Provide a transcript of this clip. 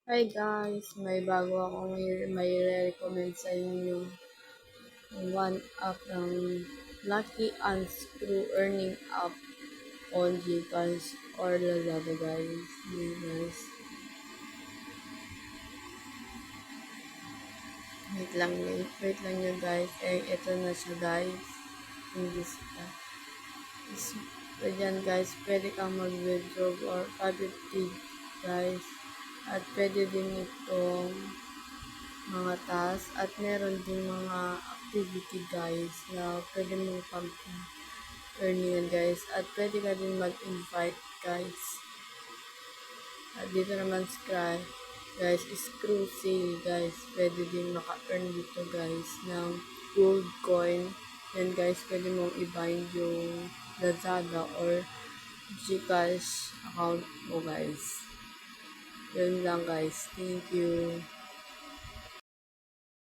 Hi guys, may bago akong may recommend sa inyo one app ng Lucky Unscrew Earning App on Gcash or Lazada guys. Yun, guys. Wait lang yun guys. Ito na siya guys. English pa. So dyan guys, pwede kang mag-withdraw or 550 guys. At pwede din itong mga task at meron din mga activity guys na pwede mong pag-earningan guys at pwede ka din mag-invite guys. At dito naman guys is crucial guys, pwede din maka-earn dito guys ng gold coin. Yan guys, pwede mong i-bind yung Lazada or Gcash account mo guys. Yun lang guys, thank you.